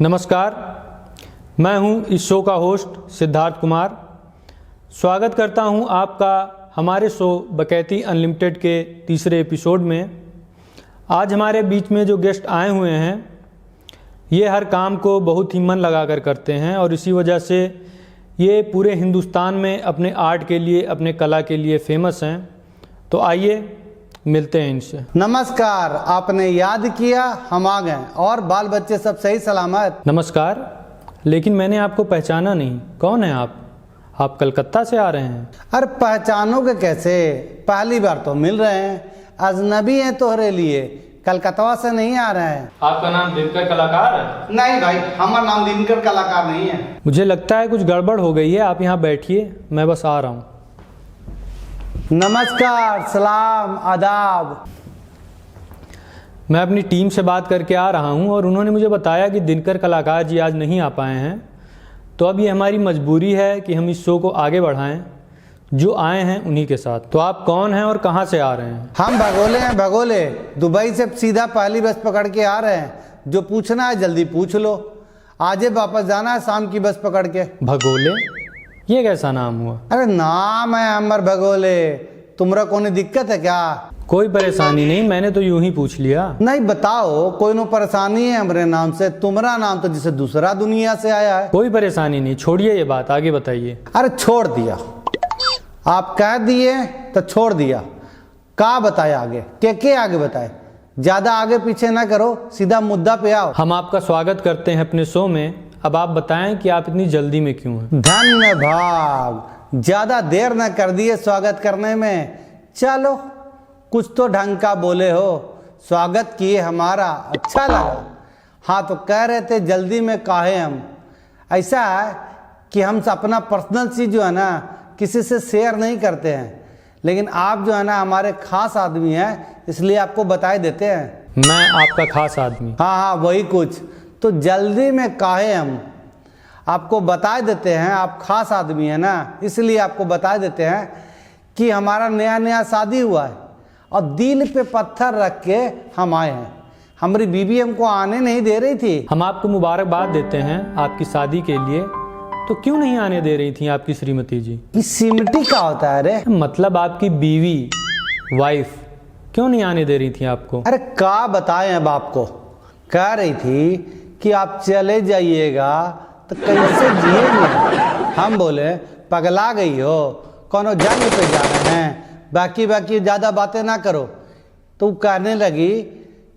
नमस्कार, मैं हूं इस शो का होस्ट सिद्धार्थ कुमार। स्वागत करता हूं आपका हमारे शो बकैती अनलिमिटेड के तीसरे एपिसोड में। आज हमारे बीच में जो गेस्ट आए हुए हैं ये हर काम को बहुत ही मन लगाकर करते हैं और इसी वजह से ये पूरे हिंदुस्तान में अपने आर्ट के लिए, अपने कला के लिए फेमस हैं। तो आइए मिलते हैं इनसे। नमस्कार, आपने याद किया, हम आ गए और बाल बच्चे सब सही सलामत। नमस्कार, लेकिन मैंने आपको पहचाना नहीं। कौन है आप? आप कलकत्ता से आ रहे हैं? अरे पहचानोगे कैसे, पहली बार तो मिल रहे हैं, अजनबी हैं तोहरे लिए, कलकत्ता से नहीं आ रहे हैं। आपका नाम दिनकर कलाकार है? नहीं भाई, हमारा नाम दिनकर कलाकार नहीं है। मुझे लगता है कुछ गड़बड़ हो गई है। आप यहाँ बैठिए, मैं बस आ रहा हूँ। नमस्कार, सलाम, आदाब। मैं अपनी टीम से बात करके आ रहा हूँ और उन्होंने मुझे बताया कि दिनकर कलाकार जी आज नहीं आ पाए हैं। तो अब ये हमारी मजबूरी है कि हम इस शो को आगे बढ़ाएं, जो आए हैं उन्हीं के साथ। तो आप कौन हैं और कहाँ से आ रहे हैं? हम भगोले हैं, भगोले। दुबई से सीधा पहली बस पकड़ के आ रहे हैं। जो पूछना है जल्दी पूछ लो। आज ही वापस जाना है शाम की बस पकड़ के। भगोले? ये कैसा नाम हुआ? अरे नाम है अमर भगोले। तुम्हारा कोई दिक्कत है क्या? कोई परेशानी नहीं, मैंने तो यूं ही पूछ लिया। नहीं बताओ, कोई नो परेशानी है हमारे नाम से? तुम्हारा नाम तो जिसे दूसरा दुनिया से आया है। कोई परेशानी नहीं, छोड़िए ये बात, आगे बताइए। अरे छोड़ दिया, आप कह दिए तो छोड़ दिया। क्या बताए आगे? के आगे बताए? ज्यादा आगे पीछे ना करो, सीधा मुद्दा पे आओ। हम आपका स्वागत करते हैं अपने शो में। अब आप बताएं कि आप इतनी जल्दी में क्यों हैं? धन्य भाग, ज्यादा देर न कर दिए स्वागत करने में। चलो, कुछ तो ढंग का बोले हो, स्वागत किए हमारा, अच्छा लगा। हाँ तो कह रहे थे जल्दी में काहे हम? ऐसा है कि हम अपना पर्सनल चीज जो है ना किसी से शेयर नहीं करते हैं, लेकिन आप जो है ना हमारे खास आदमी हैं, इसलिए आपको बताए देते हैं। मैं आपका खास आदमी? हाँ, वही कुछ। तो जल्दी में काहे हम आपको बता देते हैं, आप खास आदमी है ना, इसलिए आपको बता देते हैं कि हमारा नया नया शादी हुआ है और दिल पे पत्थर रख के हम आए हैं। हमारी बीवी हमको आने नहीं दे रही थी। हम आपको मुबारकबाद देते हैं आपकी शादी के लिए। तो क्यों नहीं आने दे रही थी आपकी श्रीमती जी? कि सिमटी का होता है रे? मतलब आपकी बीवी, वाइफ क्यों नहीं आने दे रही थी आपको? अरे क्या बताएं अब आपको। कह रही थी कि आप चले जाइएगा तो कैसे जिएंगे। हम बोले पगला गई हो, कोनो जंग पे जा रहे हैं, बाकी ज्यादा बातें ना करो। तो कहने लगी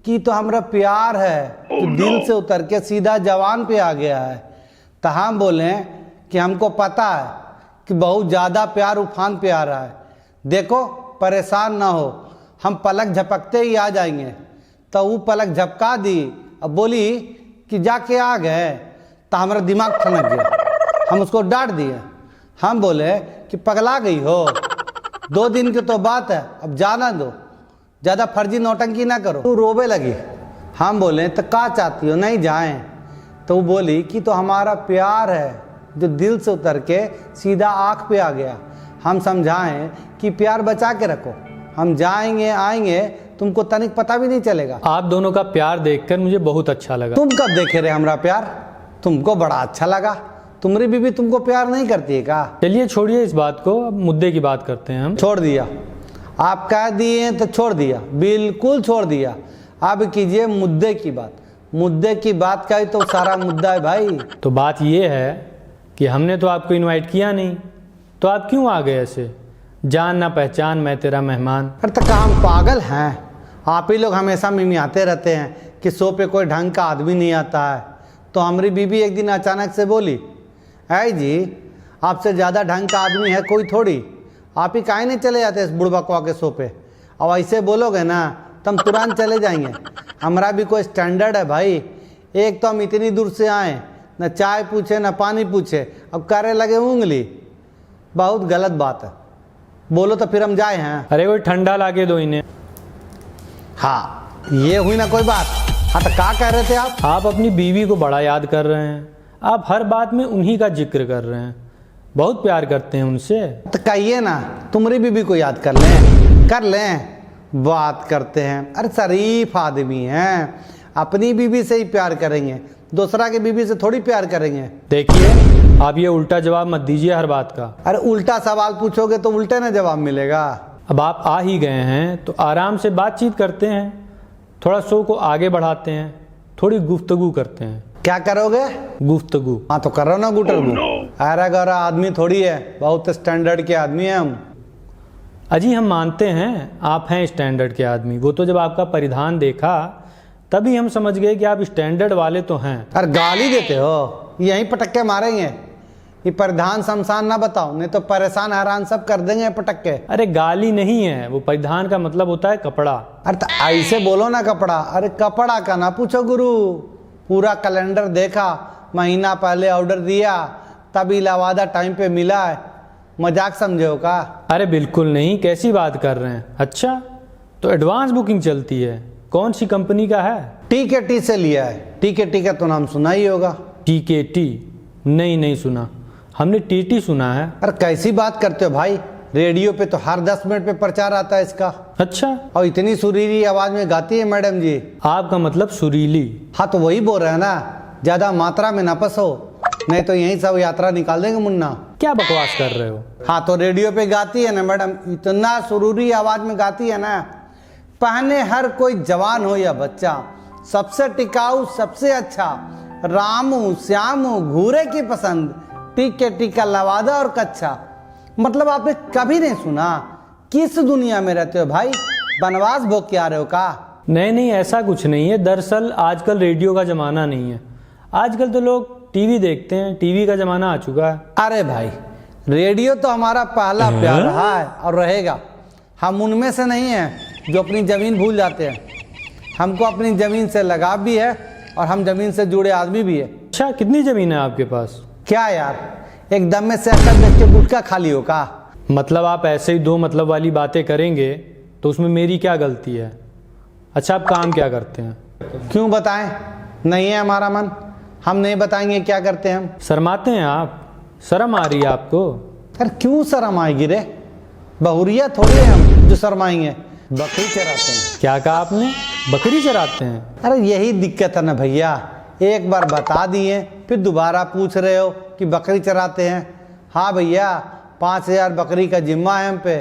कि तो हमारा प्यार है, तो दिल से उतर के सीधा जवान पे आ गया है। तो हम बोले कि हमको पता है कि बहुत ज़्यादा प्यार उफान पे आ रहा है, देखो परेशान ना हो, हम पलक झपकते ही आ जाएंगे। तो वो पलक झपका दी। अब बोली कि जाके आ गए, तो हमारा दिमाग ठनक गया। हम उसको डांट दिए। हम बोले कि पगला गई हो, 2 दिन की तो बात है, अब जाना दो, ज़्यादा फर्जी नौटंकी ना करो। तू रोवे लगी। हम बोले तो क्या चाहती हो, नहीं जाएं? तो वो बोली कि तो हमारा प्यार है जो दिल से उतर के सीधा आँख पे आ गया। हम समझाएं कि प्यार बचा के रखो, हम जाएंगे आएंगे, तुमको तनिक पता भी नहीं चलेगा। आप दोनों का प्यार देखकर मुझे बहुत अच्छा लगा। तुम कब देखे रहे हमारा प्यार? तुमको बड़ा अच्छा लगा। तुम्हारी बीवी तुमको प्यार नहीं करती है क्या? चलिए छोड़िए इस बात को, अब मुद्दे की बात करते हैं हम। छोड़ दिया, आप कह दिए तो छोड़ दिया, बिल्कुल छोड़ दिया। अब कीजिए मुद्दे की बात। मुद्दे की बात का ही तो सारा मुद्दा है भाई। तो बात ये है कि हमने तो आपको इनवाइट किया नहीं, तो आप क्यों आ गए ऐसे? जान ना पहचान, मैं तेरा मेहमान। अरे तो हम पागल हैं? आप ही लोग हमेशा मिमियाते रहते हैं कि शो पे कोई ढंग का आदमी नहीं आता है। तो हमारी बीवी एक दिन अचानक से बोली, ऐ जी आपसे ज़्यादा ढंग का आदमी है कोई थोड़ी, आप ही काहे नहीं चले जाते इस बुढ़बकवा के शो पे? और ऐसे बोलोगे ना तो हम तुरंत चले जाएंगे। हमारा भी कोई स्टैंडर्ड है भाई। एक तो हम इतनी दूर से आए, न चाय पूछे न पानी पूछे, अब करे लगे उंगली। बहुत गलत बात है। बोलो तो फिर हम जाए हैं। अरे कोई ठंडा लाके दो इन्हें। हाँ, ये हुई ना कोई बात। हाँ तो क्या कह रहे थे आप? आप अपनी बीवी को बड़ा याद कर रहे हैं। आप हर बात में उन्हीं का जिक्र कर रहे हैं, बहुत प्यार करते हैं उनसे। तो कहिए ना तुम्हारी बीवी को याद कर लें, बात करते हैं। अरे शरीफ आदमी हैं, अपनी बीवी से ही प्यार करेंगे दूसरा की बीवी से थोड़ी प्यार करेंगे। देखिए, आप ये उल्टा जवाब मत दीजिए हर बात का। अरे उल्टा सवाल पूछोगे तो उल्टे ना जवाब मिलेगा। अब आप आ ही गए हैं तो आराम से बातचीत करते हैं, थोड़ा शो को आगे बढ़ाते हैं, थोड़ी गुफ्तगू करते हैं। क्या करोगे? गुफ्तगू। हाँ तो करो ना गुटरगू। अरे गौरा आदमी थोड़ी है, बहुत स्टैंडर्ड के आदमी है हम। अजी हम मानते हैं आप हैं स्टैंडर्ड के आदमी, वो तो जब आपका परिधान देखा तभी हम समझ गए कि आप स्टैंडर्ड वाले तो हैं। अरे गाली देते हो, यहीं पटक्के मारेंगे। ये परिधान शमशान ना बताओ, नहीं तो परेशान हैरान सब कर देंगे पटक्के। अरे गाली नहीं है, वो परिधान का मतलब होता है कपड़ा। अरे तो ऐसे बोलो ना कपड़ा। अरे कपड़ा का ना पूछो गुरु, पूरा कैलेंडर देखा, महीना पहले ऑर्डर दिया, तभी लवादा टाइम पे मिला है। मजाक समझे हो का? अरे बिल्कुल नहीं, कैसी बात कर रहे हैं। अच्छा तो एडवांस बुकिंग चलती है, कौन सी कंपनी का है? टी से लिया है। टी का तो नाम सुना ही होगा। टी? नहीं सुना, हमने टीटी सुना है। अरे कैसी बात करते हो भाई, रेडियो पे तो हर 10 मिनट पे प्रचार आता है इसका। अच्छा, और इतनी सुरीली आवाज में गाती है मैडम जी। आपका मतलब सुरीली? हाँ तो वही बोल रहे हैं ना, ज्यादा मात्रा में ना फंसो, नहीं तो यही सब यात्रा निकाल देंगे मुन्ना। क्या बकवास कर रहे हो? हाँ तो रेडियो पे गाती है ना मैडम, इतना सुरीली आवाज में गाती है ना, पहने हर कोई जवान हो या बच्चा, सबसे टिकाऊ सबसे अच्छा, रामू श्यामू घूरे की पसंद, टीका लवादा और कच्चा। मतलब आपने कभी नहीं सुना? किस दुनिया में रहते हो भाई, बनवास भोग के आ रहे हो का? नहीं ऐसा कुछ नहीं है, दरअसल आजकल रेडियो का जमाना नहीं है, आजकल तो लोग टीवी देखते हैं, टीवी का जमाना आ चुका है। अरे भाई रेडियो तो हमारा पहला प्यार रहा है और रहेगा। हम उनमें से नहीं हैं जो अपनी जमीन भूल जाते हैं। हमको अपनी जमीन से लगाव भी है और हम जमीन से जुड़े आदमी भी है। अच्छा, कितनी जमीन है आपके पास? क्या यार, एकदम में से अकल देख के गुटका खाली हो का? मतलब आप ऐसे ही दो मतलब वाली बातें करेंगे तो उसमें मेरी क्या गलती है? अच्छा आप काम क्या करते हैं? क्यों बताएं, नहीं है हमारा मन, हम नहीं बताएंगे क्या करते हैं हम। शर्माते हैं आप? शर्म आ रही है आपको? अरे क्यों शर्म आएगी रे, बहुरिया थोड़ी है हम जो शर्माएंगे। बकरी चराते हैं। क्या कहा आपने? बकरी चराते हैं? अरे यही दिक्कत है ना भैया, एक बार बता दिए फिर दोबारा पूछ रहे हो कि बकरी चराते हैं। हाँ भैया, 5000 बकरी का जिम्मा है हम पे,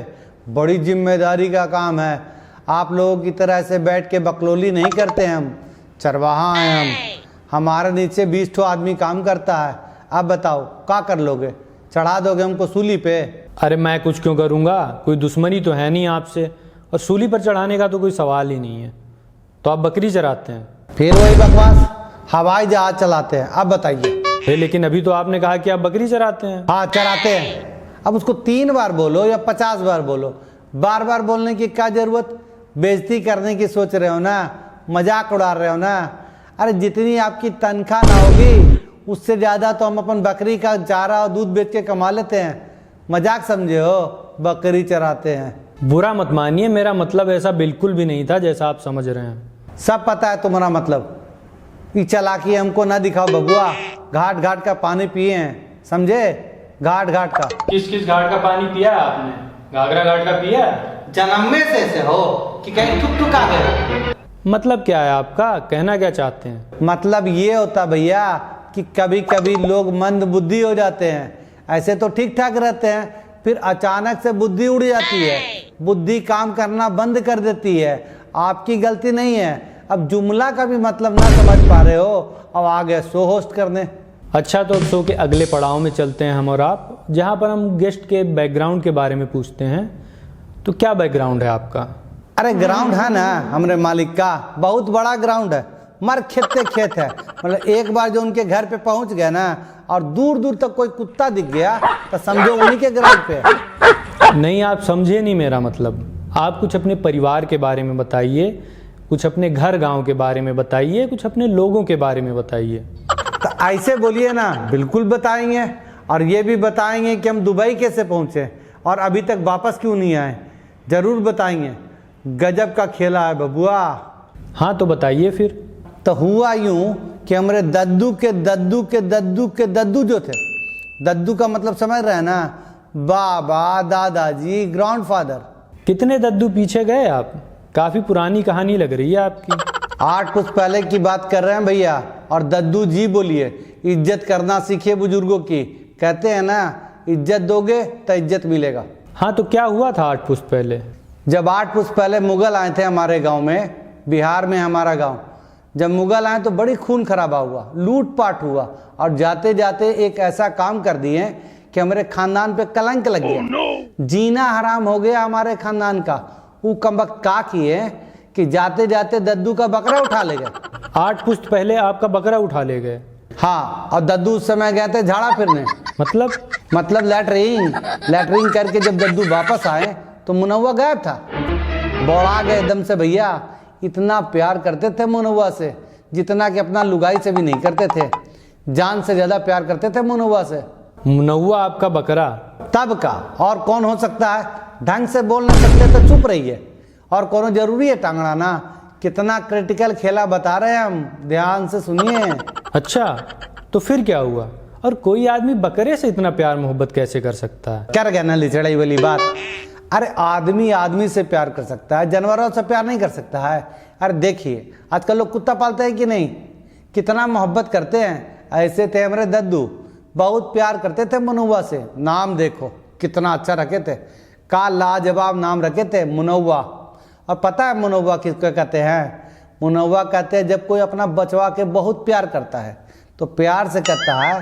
बड़ी जिम्मेदारी का काम है। आप लोगों की तरह से बैठ के बकलोली नहीं करते हैं हम, चरवाहा हैं हम। हमारे नीचे 20 ठो आदमी काम करता है। अब बताओ क्या कर लोगे, चढ़ा दोगे हमको सूली पे? अरे मैं कुछ क्यों करूँगा, कोई दुश्मनी तो है नहीं आपसे, और सूली पर चढ़ाने का तो कोई सवाल ही नहीं है। तो आप बकरी चराते हैं? फिर वही बकवास, हवाई जहाज चलाते हैं। अब बताइए। लेकिन अभी तो आपने कहा कि आप बकरी चराते हैं। हाँ चराते हैं। अब उसको 3 बार बोलो या 50 बार बोलो, बार बार बोलने की क्या जरूरत? बेइज्जती करने की सोच रहे हो ना, मजाक उड़ा रहे हो ना? अरे जितनी आपकी तनख्वाह ना होगी उससे ज्यादा तो हम अपन बकरी का चारा और दूध बेच के कमा लेते हैं। मजाक समझे हो, बकरी चराते हैं। बुरा मत मानिए, मेरा मतलब ऐसा बिल्कुल भी नहीं था जैसा आप समझ रहे हैं। सब पता है तुम्हारा मतलब, ये चालाकी हमको ना दिखाओ बबुआ। घाट घाट का पानी पिए हैं, समझे? घाट घाट का। किस किस घाट का पानी पिया है आपने? घाघरा घाट का पिया? जन्म में से हो कि कहीं ठुक ठुक आ गए? मतलब क्या है आपका, कहना क्या चाहते हैं? मतलब ये होता भैया कि कभी कभी लोग मंद बुद्धि हो जाते हैं, ऐसे तो ठीक ठाक रहते हैं, फिर अचानक से बुद्धि उड़ जाती है, बुद्धि काम करना बंद कर देती है। आपकी गलती नहीं है। अब जुमला का भी मतलब ना समझ पा रहे हो, अब आ गए शो होस्ट करने। अच्छा तो अब शो के अगले पड़ाव में चलते हैं हम और आप, जहाँ पर हम गेस्ट के बैकग्राउंड के बारे में पूछते हैं। तो क्या बैकग्राउंड है आपका? अरे ग्राउंड है ना हमारे मालिक का, बहुत बड़ा ग्राउंड है, मर खेते खेत है। मतलब एक बार जो उनके घर पे पहुंच गए ना और दूर दूर तक कोई कुत्ता दिख गया तो समझो उन्हीं के ग्राउंड पे। नहीं, आप समझे नहीं मेरा मतलब। आप कुछ अपने परिवार के बारे में बताइए, कुछ अपने घर गांव के बारे में बताइए, कुछ अपने लोगों के बारे में बताइए। तो ऐसे बोलिए ना, बिल्कुल बताएंगे। और ये भी बताएंगे कि हम दुबई कैसे पहुंचे और अभी तक वापस क्यों नहीं आए, जरूर बताएंगे। गजब का खेला है बबुआ। हाँ तो बताइए फिर। तो हुआ यूं कि हमारे दद्दू के दद्दू के दद्दू के दद्दू जो थे, दद्दू का मतलब समझ रहे हैं ना, बाबा दादाजी ग्रैंडफादर। कितने दद्दू पीछे गए आप? काफी पुरानी कहानी लग रही है आपकी। 8 पुरुष पहले की बात कर रहे हैं भैया, और दद्दू जी बोलिए। इज्जत करना सीखिए बुजुर्गों की। कहते हैं ना, इज्जत दोगे तो इज्जत मिलेगा। हाँ, तो क्या हुआ था 8 पुश्त पहले? जब 8 पुश्त पहले मुगल आए थे हमारे गांव में, बिहार में हमारा गांव, जब मुगल आए तो बड़ी खून खराबा हुआ, लूटपाट हुआ, और जाते जाते एक ऐसा काम कर दिए कि हमारे खानदान पे कलंक लग गया। जीना हराम हो गया हमारे खानदान का। वो कमबख्त का किए कि जाते जाते दद्दू का बकरा उठा ले गए। 8 पुश्त पहले आपका बकरा उठा ले गए? हाँ, और दद्दू उस समय गए थे झाड़ा फिरने। मतलब लैटरिन करके जब दद्दू वापस आए तो मुनव्वा गायब था। बौड़ा गए एकदम से भैया। इतना प्यार करते थे मुनव्वा से, जितना कि अपना लुगाई से भी नहीं करते थे। जान से ज्यादा प्यार करते थे मुनव्वा से। मुनव्वा आपका बकरा? तब का और कौन हो सकता है? ढंग से बोल नहीं सकते तो चुप रहिए। और कौन जरूरी है टांगना ना? कितना क्रिटिकल खेला बता रहे हैं हम, ध्यान से सुनिए। अच्छा, तो फिर क्या हुआ? और कोई आदमी बकरे से इतना प्यार मोहब्बत कैसे कर सकता है? कर गया ना लिचड़ाई वाली बात। अरे आदमी आदमी से प्यार कर सकता है, जानवरों से प्यार नहीं कर सकता है। अरे देखिए, आजकल लोग कुत्ता पालते हैं कि नहीं, कितना मोहब्बत करते हैं। ऐसे थे हमारे दद्दू, बहुत प्यार करते थे मुनव्वा से। नाम देखो कितना अच्छा रखे थे, का लाजवाब नाम रखे थे, मुनव्वा। और पता है मुनव्वा किसको कहते हैं? मुनव्वा कहते हैं जब कोई अपना बचवा के बहुत प्यार करता है तो प्यार से कहता है,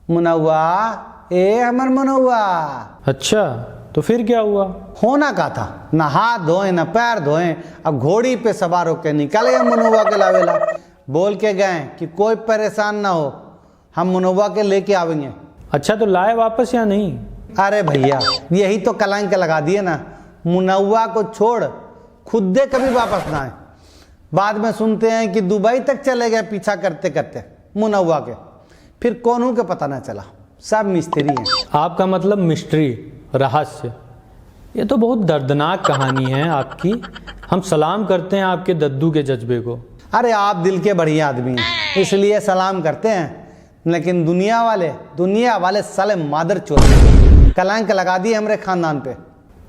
मुनव्वा, ए हमर मुनव्वा। अच्छा, तो फिर क्या हुआ? होना का था, न हाथ धोए न पैर धोए, अब घोड़ी पे सवार होके निकल गए मुनव्वा के लावेला। बोल के गए कि कोई परेशान ना हो, हम मुनव्वा के लेके आवेंगे। अच्छा, तो लाए वापस या नहीं? अरे भैया, यही तो कलंक लगा दिए ना। मुनव्वा को छोड़ खुदे कभी वापस ना आए। बाद में सुनते हैं कि दुबई तक चले गए पीछा करते करते मुनव्वा के। फिर कौन के पता ना चला, सब मिस्त्री हैं। आपका मतलब मिस्ट्री, रहस्य। ये तो बहुत दर्दनाक कहानी है आपकी। हम सलाम करते हैं आपके दद्दू के जज्बे को। अरे आप दिल के बढ़िया आदमी हैं, इसलिए सलाम करते हैं। लेकिन दुनिया वाले साले मादर चोर कलंक लगा दिए हमारे खानदान पे।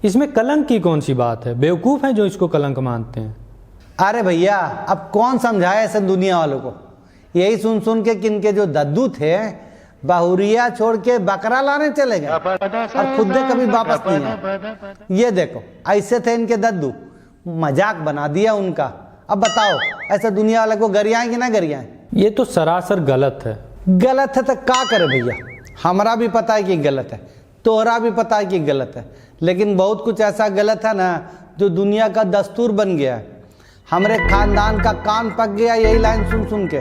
इसमें कलंक की कौन सी बात है? बेवकूफ़ हैं जो इसको कलंक मानते हैं। अरे भैया, अब कौन समझाए ऐसे दुनिया वालों को? यही सुन सुन के किनके जो दद्दू थे बहुरिया छोड़ के बकरा लाने चले गए और खुद कभी वापस नहीं आए। ये देखो, ऐसे थे इनके दद्दू, मजाक बना दिया उनका। अब बताओ, ऐसे दुनिया वाले को गरियाएं कि ना गरियाएं? ये तो सरासर गलत है। गलत है तो क्या करे भैया? हमारा भी पता है कि गलत है, तोहरा भी पता है कि गलत है, लेकिन बहुत कुछ ऐसा गलत है ना जो दुनिया का दस्तूर बन गया है। हमारे खानदान का कान पक गया यही लाइन सुन सुन के।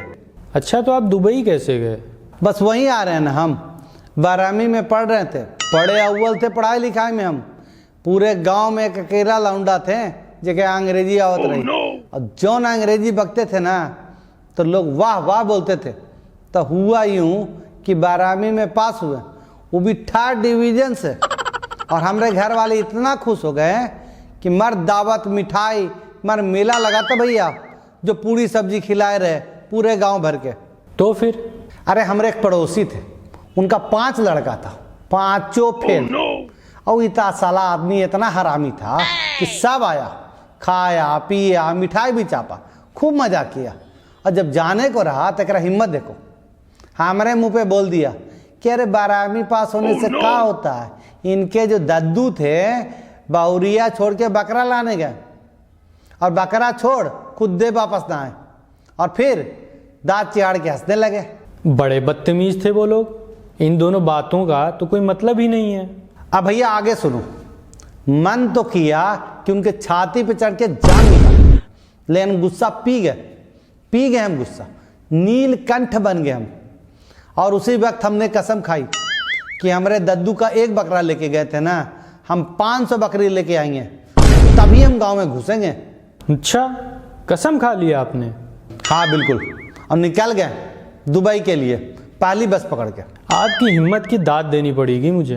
अच्छा, तो आप दुबई कैसे गए? बस वहीं आ रहे हैं ना हम। 12वीं में पढ़ रहे थे, पढ़े अव्वल थे पढ़ाई लिखाई में हम। पूरे गांव में एक अकेला लौंडा थे जगह अंग्रेजी आवत रही। और जौन अंग्रेजी बकते थे ना तो लोग वाह वाह बोलते थे। तो हुआ यूं कि 12वीं में पास हुए, वो भी 3rd डिवीजन से। और हमारे घर वाले इतना खुश हो गए कि मर दावत मिठाई, मर मेला लगा था भैया, जो पूरी सब्जी खिलाए रहे पूरे गांव भर के। तो फिर? अरे हमारे एक पड़ोसी थे, उनका 5 लड़का था, 5 फेल। और इतना साला आदमी इतना हरामी था कि सब आया, खाया पिया, मिठाई भी चापा, खूब मजा किया। और जब जाने को रहा तो एक हिम्मत देखो, हमारे मुंह पे बोल दिया कि अरे 12वीं पास होने से क्या होता है। इनके जो दद्दू थे बहुरिया छोड़ के बकरा लाने गए, और बकरा छोड़ खुद दे वापस ना आए, और फिर दांत चिहाड़ के हंसने लगे। बड़े बदतमीज थे वो लोग। इन दोनों बातों का तो कोई मतलब ही नहीं है। अब भैया आगे सुनो। मन तो किया कि उनके छाती पे चढ़ के जान निकाल, लेकिन गुस्सा पी गए हम गुस्सा, नीलकंठ बन गए हम। और उसी वक्त हमने कसम खाई कि हमारे दद्दू का एक बकरा लेके गए थे ना, हम 500 बकरी लेके आएंगे, तभी हम गांव में घुसेंगे। अच्छा, कसम खा लिया आपने? हाँ बिल्कुल, और निकल गए दुबई के लिए पहली बस पकड़ के। आपकी हिम्मत की दाद देनी पड़ेगी मुझे।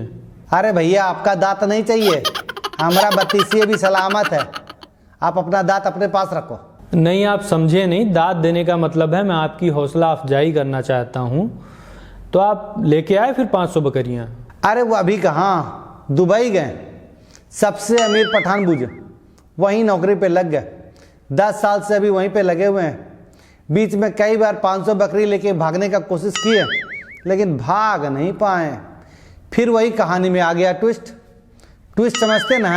अरे भैया, आपका दांत नहीं चाहिए, हमारा बत्तीसी भी सलामत है। आप अपना दांत अपने पास रखो। नहीं, आप समझे नहीं। दाद देने का मतलब है मैं आपकी हौसला अफजाई करना चाहता हूँ। तो आप लेके आए फिर 500 बकरियाँ? अरे वो अभी कहाँ, दुबई गए। सबसे अमीर पठान बूझे, वहीं नौकरी पे लग गए। 10 साल से अभी वहीं पे लगे हुए हैं। बीच में कई बार 500 बकरी लेके भागने का कोशिश किए, लेकिन भाग नहीं पाए। फिर वही कहानी में आ गया ट्विस्ट। ट्विस्ट समझते ना,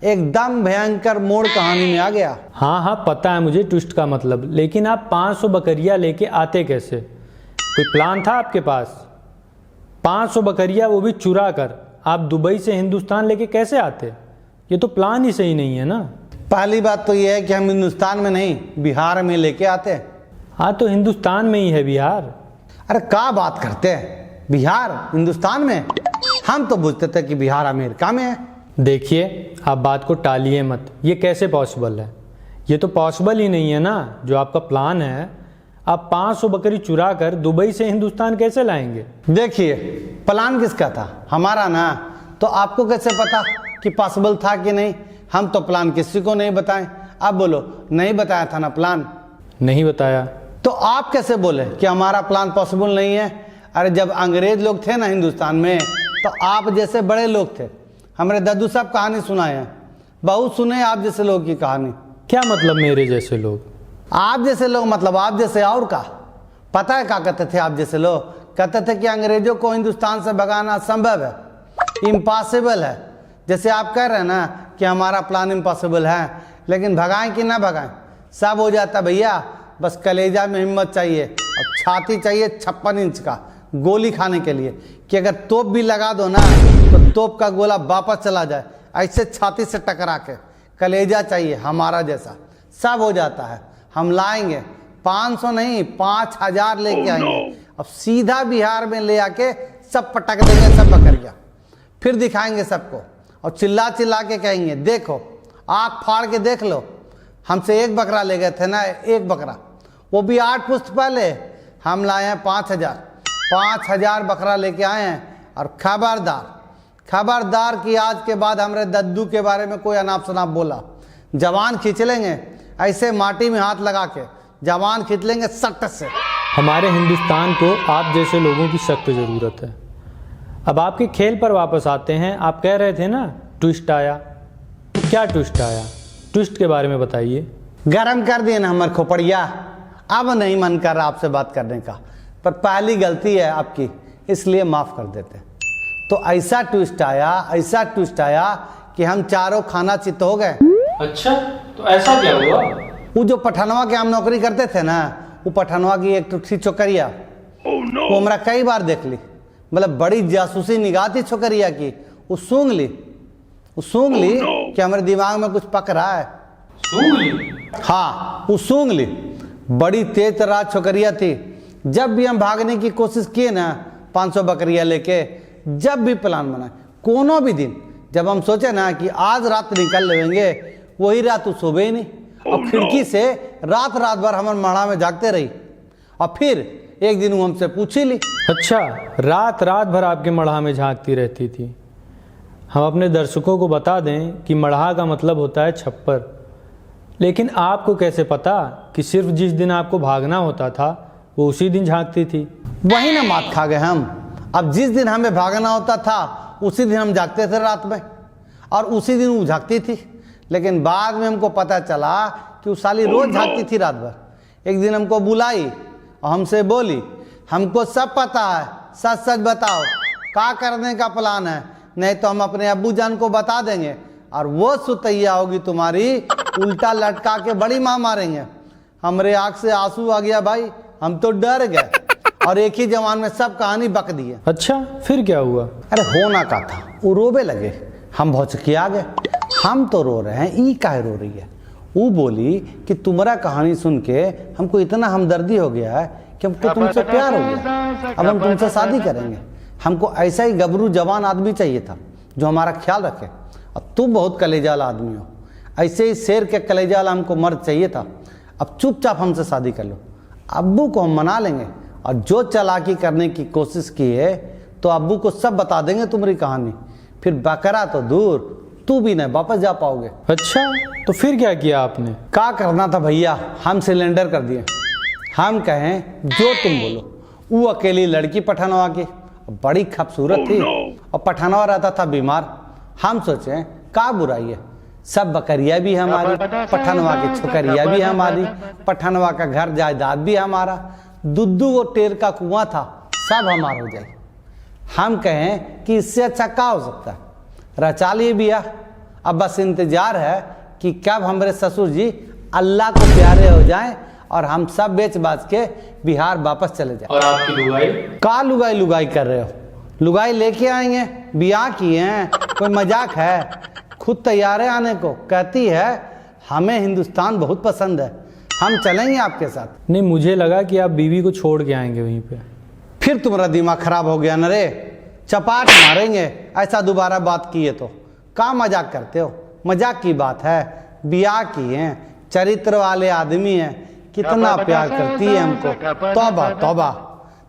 एकदम भयंकर मोड़ कहानी में आ गया। हाँ हाँ पता है मुझे ट्विस्ट का मतलब, लेकिन आप 500 बकरियां लेके आते कैसे? कोई प्लान था आपके पास? 500 बकरियां, वो भी चुरा कर, आप दुबई से हिंदुस्तान लेके कैसे आते? ये तो प्लान ही सही नहीं है ना। पहली बात तो यह है कि हम हिंदुस्तान में नहीं, बिहार में लेके आते। हाँ तो हिंदुस्तान में ही है बिहार। अरे क्या बात करते हैं, बिहार हिंदुस्तान में? हम तो पूछते थे कि बिहार अमेरिका में है। देखिए आप बात को टालिए मत, ये कैसे पॉसिबल है? ये तो पॉसिबल ही नहीं है ना। जो आपका प्लान है, आप 500 बकरी चुरा कर दुबई से हिंदुस्तान कैसे लाएंगे? देखिए प्लान किसका था? हमारा ना। तो आपको कैसे पता कि पॉसिबल था कि नहीं? हम तो प्लान किसी को नहीं बताएं। अब बोलो, नहीं बताया था ना प्लान? नहीं बताया। तो आप कैसे बोले कि हमारा प्लान पॉसिबल नहीं है? अरे जब अंग्रेज लोग थे ना हिंदुस्तान में, तो आप जैसे बड़े लोग थे। हमारे दादू साहब कहानी सुनाए हैं, बहुत सुने आप जैसे लोग की कहानी। क्या मतलब मेरे जैसे लोग? आप जैसे लोग मतलब आप जैसे और का? पता है क्या कहते थे आप जैसे लोग? कहते थे कि अंग्रेजों को हिंदुस्तान से भगाना असंभव है, इम्पॉसिबल है। जैसे आप कह रहे हैं ना कि हमारा प्लान इम्पॉसिबल है, लेकिन भगाएं कि ना भगाएं सब हो जाता भैया। बस कलेजा में हिम्मत चाहिए और छाती चाहिए 56 इंच का गोली खाने के लिए, कि अगर तोप भी लगा दो ना तो तोप का गोला वापस चला जाए, ऐसे छाती से टकरा के। कलेजा चाहिए हमारा जैसा, सब हो जाता है। हम लाएंगे 500 नहीं 5000 लेके आएंगे। अब सीधा बिहार में ले आके सब पटक देंगे, सब बकरियां। फिर दिखाएंगे सबको और चिल्ला चिल्ला के कहेंगे, देखो आँख फाड़ के देख लो, हमसे एक बकरा ले गए थे ना, एक बकरा, वो भी 8 पुश्त पहले। हम लाए हैं 5000 बकरा लेके आए हैं। और खबरदार कि आज के बाद हमारे दद्दू के बारे में कोई अनाप शनाप बोला, जवान खींच लेंगे, ऐसे माटी में हाथ लगा के जवान खींच लेंगे सख्त से। हमारे हिंदुस्तान को आप जैसे लोगों की सख्त ज़रूरत है। अब आपके खेल पर वापस आते हैं। आप कह रहे थे ना ट्विस्ट आया, तो क्या ट्विस्ट आया? ट्विस्ट के बारे में बताइए। गरम कर दिए ना हमारे खोपड़िया, अब नहीं मन कर रहा आपसे बात करने का। पर पहली गलती है आपकी, इसलिए माफ़ कर देते। तो ऐसा ट्विस्ट आया कि हम चारों खाना चित हो गए। अच्छा तो ऐसा क्या हुआ? वो जो पठानवा के हम नौकरी करते थे ना, वो पठानवा की एक टूठी छोकरिया, वो हमरा कई बार देख ली। मतलब बड़ी जासूसी निगाह थी छोकरिया की। वो सूंघ ली कि हमारे दिमाग में कुछ पक रहा है। सूंघ ली? हाँ वो सूंघ ली। बड़ी तेज तर्रार छोकरिया थी। जब भी हम भागने की कोशिश किए ना 500 बकरियां लेके, जब भी प्लान बनाए, कोनो भी दिन जब हम सोचे ना कि आज रात निकल लेंगे, वही रात वो सोवे ही नहीं। और खिड़की से रात भर हमारे मढ़ा में जागते रही। और फिर एक दिन वो हमसे पूछी ली। अच्छा, रात भर आपके मढ़ा में झांकती रहती थी। हम अपने दर्शकों को बता दें कि मढ़ा का मतलब होता है छप्पर। लेकिन आपको कैसे पता कि सिर्फ जिस दिन आपको भागना होता था वो उसी दिन झांकती थी? वही ना मात खा गए हम। अब जिस दिन हमें भागना होता था उसी दिन हम जागते थे रात में, और उसी दिन वो झांकती थी। लेकिन बाद में हमको पता चला कि वो साली रोज झांकती थी रात भर। एक दिन हमको बुलाई और हमसे बोली, हमको सब पता है, सच सच बताओ क्या करने का प्लान है, नहीं तो हम अपने अब्बू जान को बता देंगे और वो सुतैया होगी तुम्हारी, उल्टा लटका के बड़ी माँ मारेंगे। हमरे आँख से आंसू आ गया भाई, हम तो डर गए और एक ही जवान में सब कहानी बक दी है। अच्छा फिर क्या हुआ? अरे होना का था, वो रोवे लगे, हम भौचकिया गए। हम तो रो रहे हैं, ई काहे रो रही है? वो बोली कि तुम्हारा कहानी सुन के हमको इतना हमदर्दी हो गया है कि हमको तुमसे प्यार हो गया, अब हम तुमसे शादी करेंगे। हमको ऐसा ही गबरू जवान आदमी चाहिए था जो हमारा ख्याल रखे, और तुम बहुत कलेजाल आदमी हो। ऐसे ही शेर के कलेजाल हमको मर्द चाहिए था। अब चुपचाप हमसे शादी कर लो, अब्बू को हम मना लेंगे, और जो चालाकी करने की कोशिश की है तो अब्बू को सब बता देंगे तुम्हारी कहानी। फिर बकरा तो दूर, तू भी नहीं वापस जा पाओगे। अच्छा तो फिर क्या किया आपने? क्या करना था भैया, हम सिलेंडर कर दिए। हम कहें जो तुम बोलो। वो अकेली लड़की पठानवा की, बड़ी खूबसूरत थी, और पठानवा रहता था बीमार। हम सोचे क्या बुराई है, सब बकरिया भी हमारी, पठनवा की छोकरिया भी हमारी, पठनवा का घर जायदाद भी हमारा, दुद्दू वो टेर का कुआं था, सब हमारा हो जाए। हम कहें कि इससे अच्छा क्या हो सकता है? रचा लिए बिया, अब बस इंतजार है कि कब हमारे ससुर जी अल्लाह को प्यारे हो जाएं और हम सब बेच बाच के बिहार वापस चले जाएं। और आपकी लुगाई? का लुगाई लुगाई कर रहे हो? लुगाई लेके आएंगे, बियाह किए हैं, कोई मजाक है? खुद तैयार है आने को, कहती है हमें हिंदुस्तान बहुत पसंद है, हम चलेंगे आपके साथ। नहीं, मुझे लगा कि आप बीवी को छोड़ के आएंगे वहीं पे। फिर तुम्हारा दिमाग खराब हो गया न रे, चपाट मारेंगे ऐसा दोबारा बात किए तो। का मजाक करते हो? मजाक की बात है, बियाह किए हैं, चरित्र वाले आदमी हैं, कितना प्यार करती है हमको। तौबा तौबा,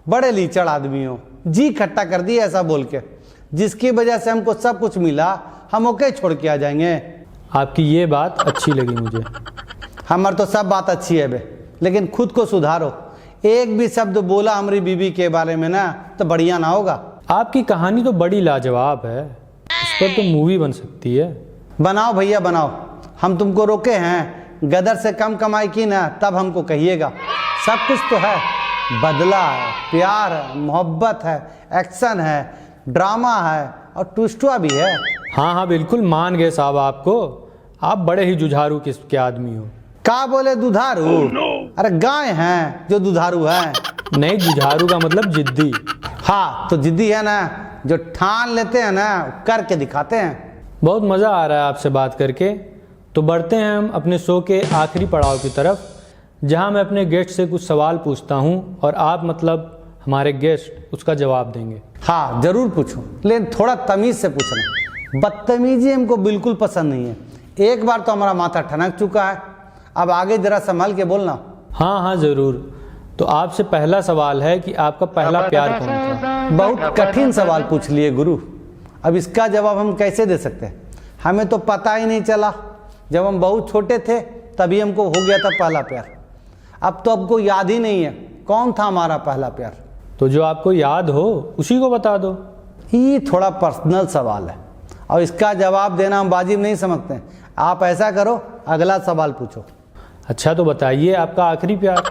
बड़े लीचड़ आदमी हो, जी खट्टा कर दिया ऐसा बोल के, जिसकी वजह से हमको सब कुछ मिला, हम ओके छोड़ के आ जाएंगे। आपकी ये बात अच्छी लगी मुझे। हमार तो सब बात अच्छी है बे, लेकिन खुद को सुधारो। एक भी शब्द बोला हमारी बीवी के बारे में ना तो बढ़िया ना होगा। आपकी कहानी तो बड़ी लाजवाब है, इस पर तो मूवी बन सकती है। बनाओ भैया बनाओ, हम तुमको रोके हैं? गदर से कम कमाई की ना तब हमको कहिएगा। सब कुछ तो है, बदला है, प्यार है, मोहब्बत है, एक्शन है, ड्रामा है और ट्विस्टवा भी है। हाँ हाँ बिल्कुल मान गए साहब आपको, आप बड़े ही जुझारू किस्म के आदमी हो। का बोले दुधारू? अरे गाय हैं जो दुधारू हैं। नहीं, जुझारू का मतलब जिद्दी। हाँ तो जिद्दी है ना, जो ठान लेते हैं ना करके दिखाते हैं। बहुत मज़ा आ रहा है आपसे बात करके। तो बढ़ते हैं हम अपने शो के आखिरी पड़ाव की तरफ, जहां मैं अपने गेस्ट से कुछ सवाल पूछता हूं और आप मतलब हमारे गेस्ट उसका जवाब देंगे। हाँ जरूर पूछो, लेकिन थोड़ा तमीज से पूछना। बदतमीजी हमको बिल्कुल पसंद नहीं है। एक बार तो हमारा माथा ठनक चुका है, अब आगे जरा संभल के बोलना। हाँ हाँ ज़रूर। तो आपसे पहला सवाल है कि आपका पहला प्यार कौन था? बहुत कठिन सवाल पूछ लिए गुरु, अब इसका जवाब हम कैसे दे सकते हैं? हमें तो पता ही नहीं चला, जब हम बहुत छोटे थे तभी हमको हो गया था पहला प्यार। अब तो हमको याद ही नहीं है कौन था हमारा पहला प्यार। तो जो आपको याद हो उसी को बता दो। ये थोड़ा पर्सनल सवाल है और इसका जवाब देना हम वाजिब नहीं समझते। आप ऐसा करो, अगला सवाल पूछो। अच्छा तो बताइए आपका आखिरी प्यार।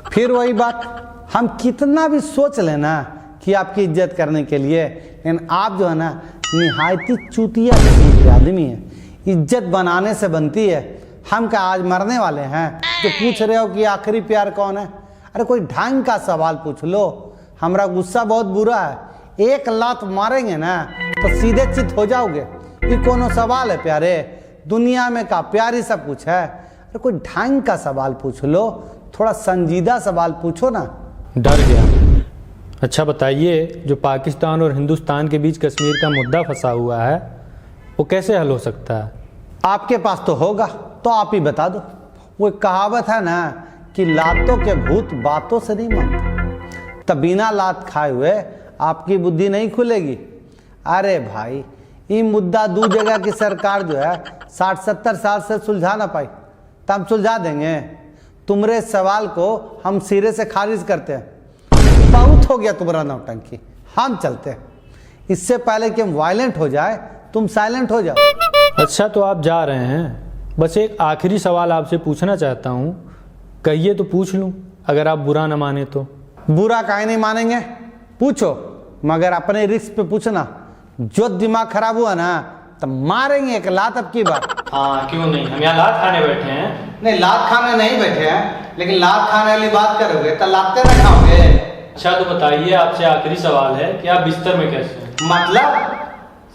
फिर वही बात, हम कितना भी सोच लेना कि आपकी इज्जत करने के लिए, लेकिन आप जो है ना निहायती चूतिया किस्म के आदमी हैं। इज्जत बनाने से बनती है। हम क्या आज मरने वाले हैं जो पूछ रहे हो कि आखिरी प्यार कौन है? अरे कोई ढंग का सवाल पूछ लो। हमारा गुस्सा बहुत बुरा है, एक लात मारेंगे ना तो सीधे चित हो जाओगे। ये कोनो सवाल है प्यारे? दुनिया में का प्यार ही सब कुछ है? अरे कोई ढंग का सवाल पूछ लो, थोड़ा संजीदा सवाल पूछो ना। डर गया। अच्छा बताइए, जो पाकिस्तान और हिंदुस्तान के बीच कश्मीर का मुद्दा फंसा हुआ है वो कैसे हल हो सकता है? आपके पास तो होगा तो आप ही बता दो। वो कहावत है ना कि लातों के भूत बातों से नहीं मानते, तब बिना लात खाए हुए आपकी बुद्धि नहीं खुलेगी। अरे भाई, ये मुद्दा दो जगह की सरकार जो है 60-70 साल से सुलझा ना पाई, तो हम सुलझा देंगे। तुम्हारे सवाल को हम सिरे से खारिज करते हैं। बहुत हो गया तुम्हारा नौटंकी, हम चलते हैं। इससे पहले कि हम वायलेंट हो जाए तुम साइलेंट हो जाओ। अच्छा तो आप जा रहे हैं, बस एक आखिरी सवाल आपसे पूछना चाहता हूँ, कहिए तो पूछ लूँ, अगर आप बुरा ना माने तो। बुरा काहे नहीं मानेंगे, पूछो, मगर अपने रिस्क पे पूछना। जो दिमाग खराब हुआ ना तो मारेंगे एक लात अब की बार। हाँ क्यों नहीं, हम यहाँ लात खाने बैठे हैं। नहीं लात खाने नहीं बैठे हैं, लेकिन लात खाने वाली बात करोगे तो लाते न खाओगे। अच्छा तो बताइए, आपसे आखिरी सवाल है कि आप बिस्तर में कैसे हैं? मतलब?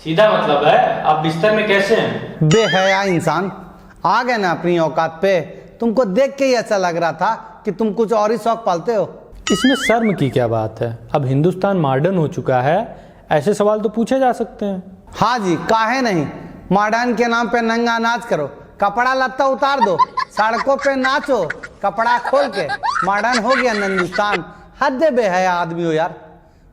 सीधा मतलब है आप बिस्तर में कैसे हैं? बेहया इंसान, आ गए ना अपनी औकात पे। तुमको देख के ही ऐसा लग रहा था कि तुम कुछ और ही शौक पालते हो। इसमें शर्म की क्या बात है? अब हिंदुस्तान मॉडर्न हो चुका है, ऐसे सवाल तो पूछे जा सकते हैं। हाँ जी, काहे नहीं। मॉडर्न के नाम पे नंगा नाच करो, कपड़ा लत्ता उतार दो, सड़कों पे नाचो कपड़ा खोल के। मॉडर्न हो गया हिंदुस्तान। हद बेहया आदमी हो यार।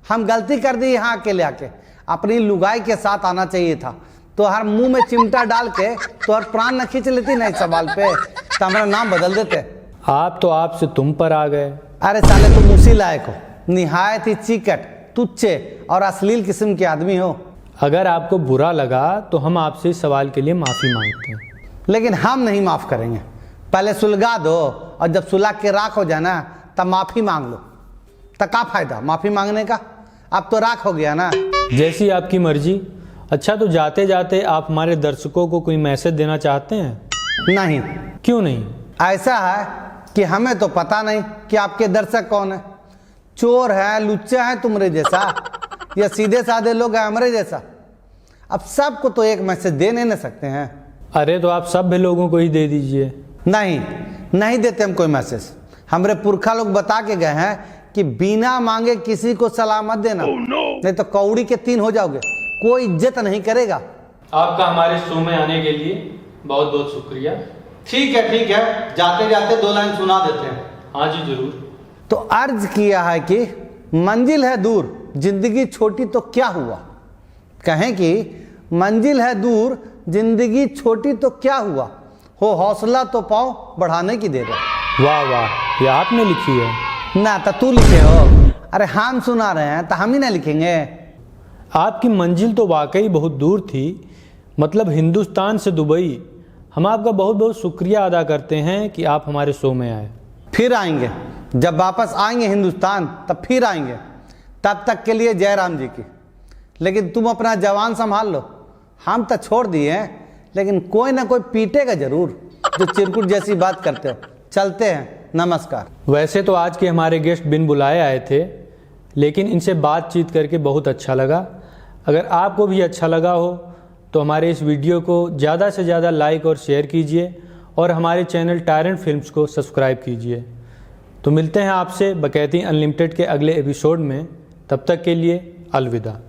हम गलती कर दी यहाँ अकेले आके, अपनी लुगाई के साथ आना चाहिए था। तो हर मुंह में चिमटा डाल के तो हर प्राण न खींच लेती नहीं सवाल पे, तो हमारा नाम बदल देते। आप तो आपसे तुम पर आ गए। अरे साले तुम उसी लायक हो, निहायत ही चिकट, तुच्छे और अश्लील किस्म के आदमी हो। अगर आपको बुरा लगा तो हम आपसे इस सवाल के लिए माफ़ी मांगते हैं। लेकिन हम नहीं माफ़ करेंगे। पहले सुलगा दो और जब सुलह के राख हो जाए ना तब माफ़ी मांग लो। तो क्या फ़ायदा माफ़ी मांगने का, अब तो राख हो गया ना। जैसी आपकी मर्जी। अच्छा, तो जाते जाते आप हमारे दर्शकों को कोई मैसेज देना चाहते हैं? नहीं, क्यों नहीं? ऐसा है कि हमें तो पता नहीं कि आपके दर्शक कौन है। चोर है, लुच्चा है तुम्हारे जैसा, या सीधे साधे लोग हैं हमारे जैसा। अब सबको तो एक मैसेज दे नहीं सकते हैं। अरे तो आप सभ्य लोगों को ही दे दीजिए। नहीं देते हम कोई मैसेज। हमारे पुरखा लोग बता के गए हैं कि बिना मांगे किसी को सलामत देना, नहीं तो कौड़ी के 3 हो जाओगे, कोई इज्जत नहीं करेगा। आपका हमारे शो में आने के लिए बहुत बहुत शुक्रिया। ठीक है, जाते जाते 2 लाइन सुना देते हैं। हाँ जी जरूर। तो अर्ज किया है कि मंजिल है दूर, जिंदगी छोटी तो क्या हुआ। कहें कि मंजिल है दूर, जिंदगी छोटी तो क्या हुआ, हो हौसला तो पाओ बढ़ाने की देर है। वाह वाह, ये आपने लिखी है ना? तो तू लिखे हो? अरे हम सुना रहे हैं तो हम ही ना लिखेंगे। आपकी मंजिल तो वाकई बहुत दूर थी, मतलब हिंदुस्तान से दुबई। हम आपका बहुत बहुत शुक्रिया अदा करते हैं कि आप हमारे शो में आए। फिर आएंगे, जब वापस आएंगे हिंदुस्तान तब फिर आएंगे। तब तक के लिए जय राम जी की। लेकिन तुम अपना जवान संभाल लो। हम तो छोड़ दिए हैं, लेकिन कोई ना कोई पीटेगा जरूर जो चिरकुट जैसी बात करते हो। चलते हैं, नमस्कार। वैसे तो आज के हमारे गेस्ट बिन बुलाए आए थे, लेकिन इनसे बातचीत करके बहुत अच्छा लगा। अगर आपको भी अच्छा लगा हो तो हमारे इस वीडियो को ज़्यादा से ज़्यादा लाइक और शेयर कीजिए और हमारे चैनल टायरेंट फिल्म्स को सब्सक्राइब कीजिए। तो मिलते हैं आपसे बकैती अनलिमिटेड के अगले एपिसोड में। तब तक के लिए अलविदा।